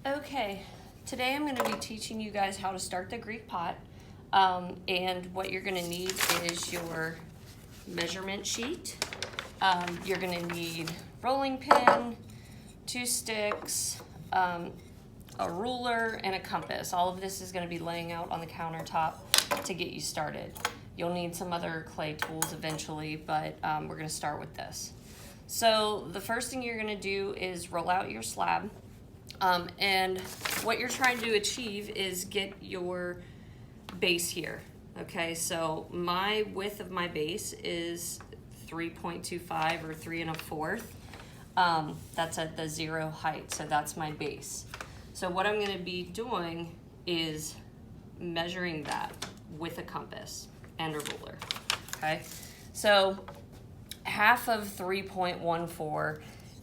Okay, today I'm going to be teaching you guys how to start the Greek pot. And what you're going to need is your measurement sheet. You're going to need rolling pin, 2 sticks, a ruler, and a compass. All of this is going to be laying out on the countertop to get you started. You'll need some other clay tools eventually, but we're going to start with this. So the first thing you're going to do is roll out your slab. And what you're trying to achieve is get your base here. Okay, so my width of my base is 3.25 or 3 1/4. That's at the 0 height, so that's my base. So what I'm going to be doing is measuring that with a compass and a ruler. Okay, so half of 3.14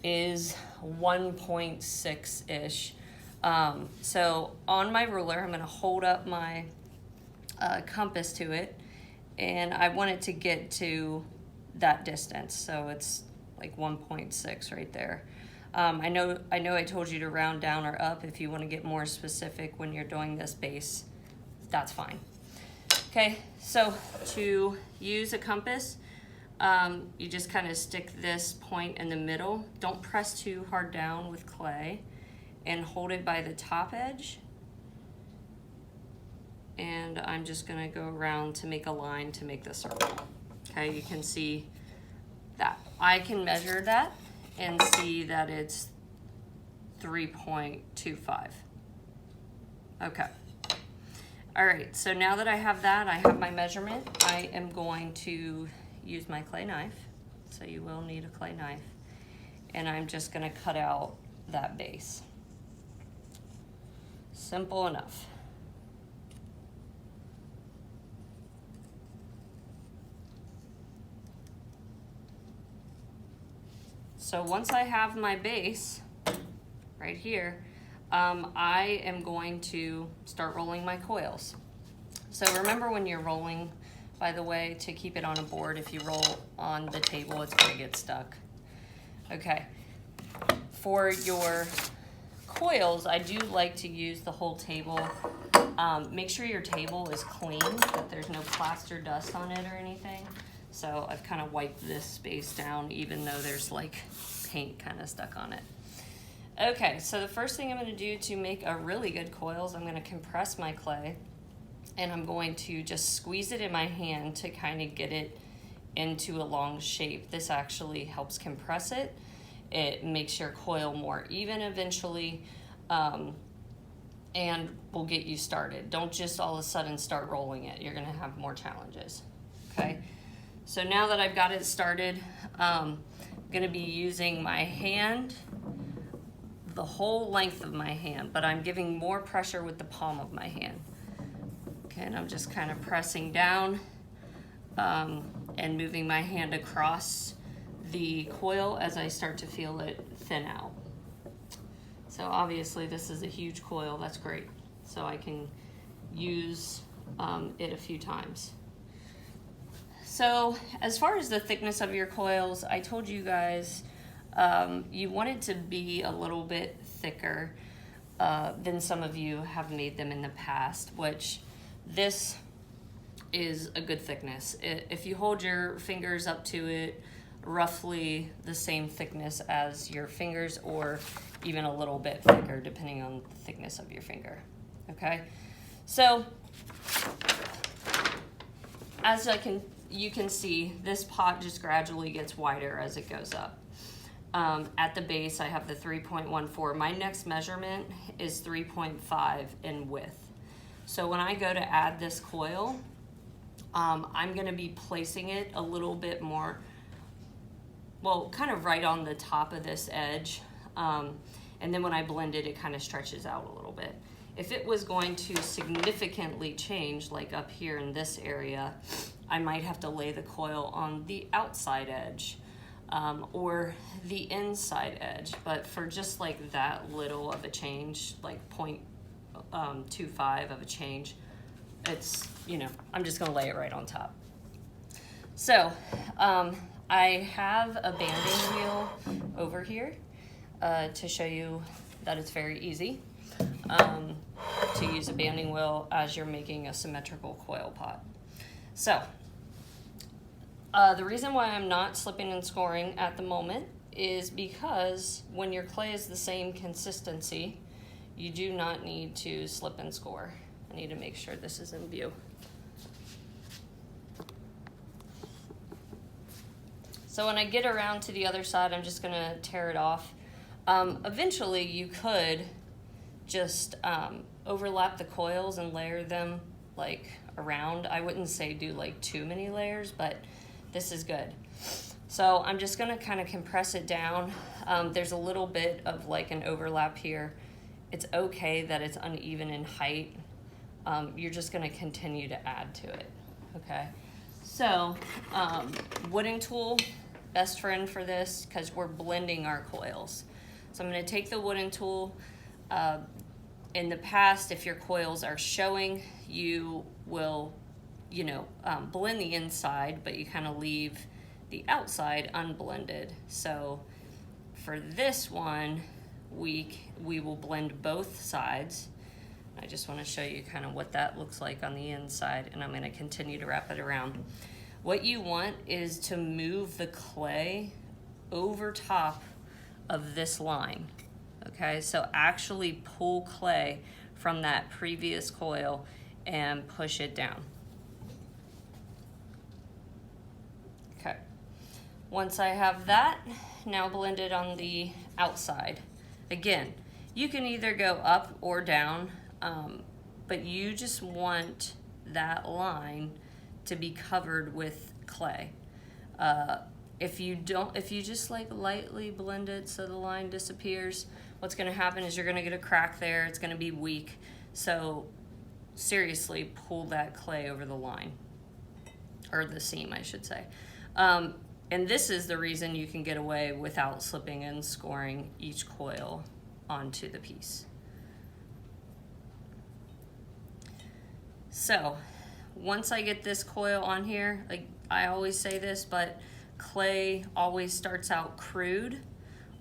is 1.6-ish. So on my ruler, I'm going to hold up my compass to it, and I want it to get to that distance. So it's like 1.6 right there. I know I told you to round down or up. If you want to get more specific when you're doing this base, that's fine. Okay, so to use a compass, you just kind of stick this point in the middle. Don't press too hard down with clay, and hold it by the top edge. And I'm just going to go around to make a line to make the circle. Okay, you can see that. I can measure that and see that it's 3.25. Okay. All right, so now that I have that, I have my measurement. I am going to use my clay knife, so you will need a clay knife, and I'm just going to cut out that base. Simple enough. So once I have my base right here, I am going to start rolling my coils. So remember, when you're rolling, by the way, to keep it on a board, if you roll on the table, it's going to get stuck. Okay. For your coils, I do like to use the whole table. Make sure your table is clean, that there's no plaster dust on it or anything. So I've kind of wiped this space down, even though there's like paint kind of stuck on it. Okay, so the first thing I'm going to do to make a really good coil is I'm going to compress my clay, and I'm going to just squeeze it in my hand to kind of get it into a long shape. This actually helps compress it. It makes your coil more even eventually, and will get you started. Don't just all of a sudden start rolling it. You're going to have more challenges. Okay, so now that I've got it started, I'm going to be using my hand, the whole length of my hand, but I'm giving more pressure with the palm of my hand. Okay, and I'm just kind of pressing down and moving my hand across the coil as I start to feel it thin out. So obviously this is a huge coil, that's great. So I can use it a few times. So as far as the thickness of your coils, I told you guys you want it to be a little bit thicker than some of you have made them in the past, which this is a good thickness. If you hold your fingers up to it, roughly the same thickness as your fingers, or even a little bit thicker depending on the thickness of your finger. Okay, so as you can see, this pot just gradually gets wider as it goes up. At the base, I have the 3.14. My next measurement is 3.5 in width. So when I go to add this coil, I'm going to be placing it a little bit more, well, kind of right on the top of this edge. And then when I blend it, it kind of stretches out a little bit. If it was going to significantly change, like up here in this area, I might have to lay the coil on the outside edge. Or the inside edge, but for just like that little of a change, like 0.25 of a change, it's, I'm just gonna lay it right on top. So I have a banding wheel over here to show you that it's very easy. to use a banding wheel as you're making a symmetrical coil pot. So, the reason why I'm not slipping and scoring at the moment is because when your clay is the same consistency, you do not need to slip and score. I need to make sure this is in view. So when I get around to the other side, I'm just gonna tear it off. Eventually you could just overlap the coils and layer them like around. I wouldn't say do like too many layers, but this is good. So I'm just gonna kind of compress it down. There's a little bit of like an overlap here. It's okay that it's uneven in height. You're just gonna continue to add to it, okay? So, wooden tool, best friend for this, because we're blending our coils. So I'm gonna take the wooden tool. In the past, if your coils are showing, you will, blend the inside, but you kind of leave the outside unblended. So for this one, we will blend both sides. I just want to show you kind of what that looks like on the inside, and I'm going to continue to wrap it around. What you want is to move the clay over top of this line, okay? So actually pull clay from that previous coil and push it down. Okay, once I have that, now blend it on the outside. Again, you can either go up or down, but you just want that line to be covered with clay. If you just like lightly blend it so the line disappears, what's gonna happen is you're gonna get a crack there, it's gonna be weak. So seriously, pull that clay over the line, or the seam, I should say. And this is the reason you can get away without slipping and scoring each coil onto the piece. So once I get this coil on here, like I always say this, but clay always starts out crude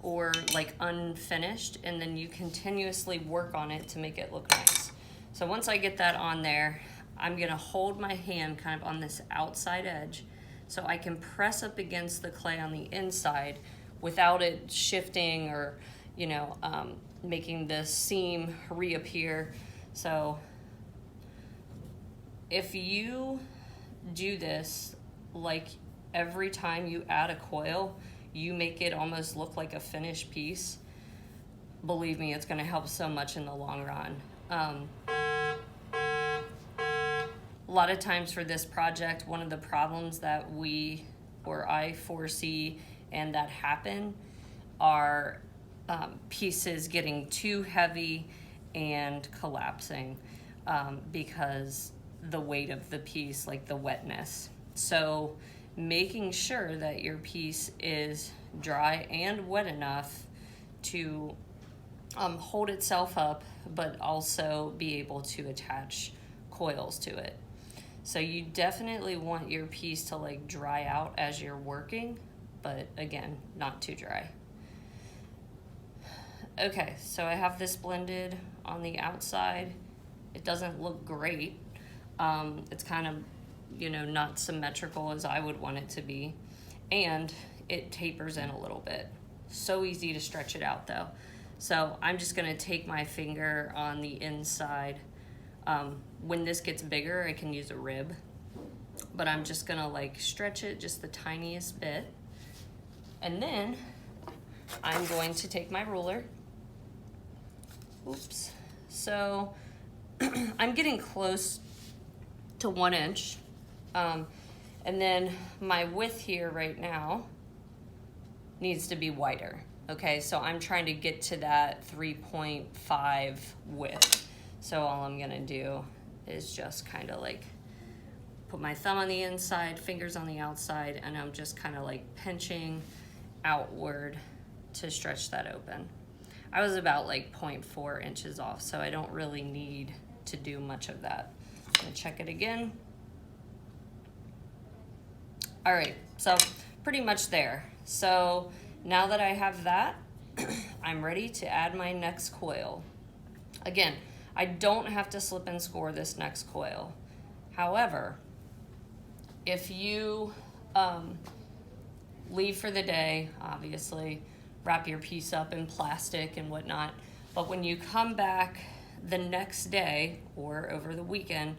or like unfinished, and then you continuously work on it to make it look nice. So once I get that on there, I'm gonna hold my hand kind of on this outside edge so I can press up against the clay on the inside without it shifting or, making the seam reappear. So if you do this, like every time you add a coil, you make it almost look like a finished piece, believe me, it's gonna help so much in the long run. A lot of times for this project, one of the problems that I foresee and that happen are pieces getting too heavy and collapsing because the weight of the piece, like the wetness. So making sure that your piece is dry and wet enough to hold itself up, but also be able to attach coils to it. So you definitely want your piece to like dry out as you're working, but again, not too dry. Okay, so I have this blended on the outside. It doesn't look great. It's kind of, not symmetrical as I would want it to be. And it tapers in a little bit. So easy to stretch it out though. So I'm just gonna take my finger on the inside. When this gets bigger, I can use a rib, but I'm just gonna like stretch it just the tiniest bit. And then I'm going to take my ruler. Oops. So I'm getting close to 1 inch. And then my width here right now needs to be wider. Okay, so I'm trying to get to that 3.5 width. So all I'm gonna do is just kind of like put my thumb on the inside, fingers on the outside, and I'm just kind of like pinching outward to stretch that open. I was about like 0.4 inches off, so I don't really need to do much of that. I'm gonna check it again. All right, so pretty much there. So now that I have that, I'm ready to add my next coil. Again, I don't have to slip and score this next coil. However, if you leave for the day, obviously, wrap your piece up in plastic and whatnot, but when you come back the next day or over the weekend,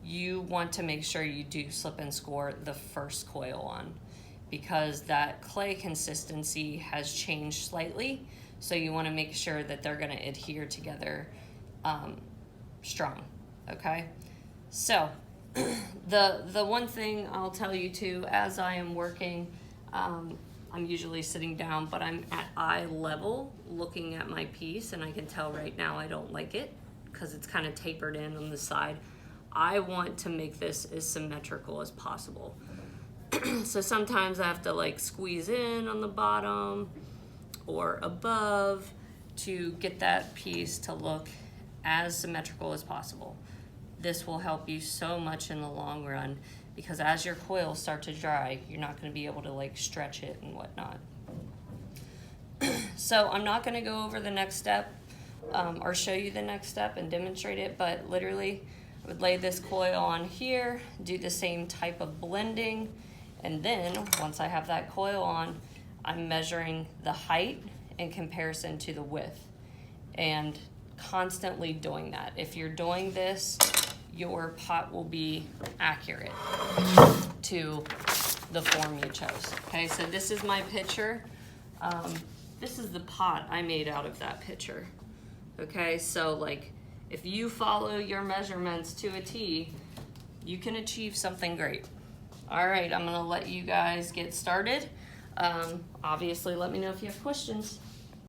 you want to make sure you do slip and score the first coil on, because that clay consistency has changed slightly, so you want to make sure that they're going to adhere together strong. Okay, so the one thing I'll tell you too, as I am working, I'm usually sitting down, but I'm at eye level looking at my piece, and I can tell right now I don't like it because it's kind of tapered in on the side. I want to make this as symmetrical as possible. So sometimes I have to like squeeze in on the bottom or above to get that piece to look as symmetrical as possible. This will help you so much in the long run, because as your coils start to dry, you're not going to be able to like stretch it and whatnot. So I'm not going to go over the next step or show you the next step and demonstrate it, but literally I would lay this coil on here, do the same type of blending, and then once I have that coil on, I'm measuring the height in comparison to the width, and constantly doing that. If you're doing this, your pot will be accurate to the form you chose. Okay, so this is my pitcher. This is the pot I made out of that pitcher. Okay, so like if you follow your measurements to a T, you can achieve something great. All right, I'm gonna let you guys get started. Obviously, let me know if you have questions.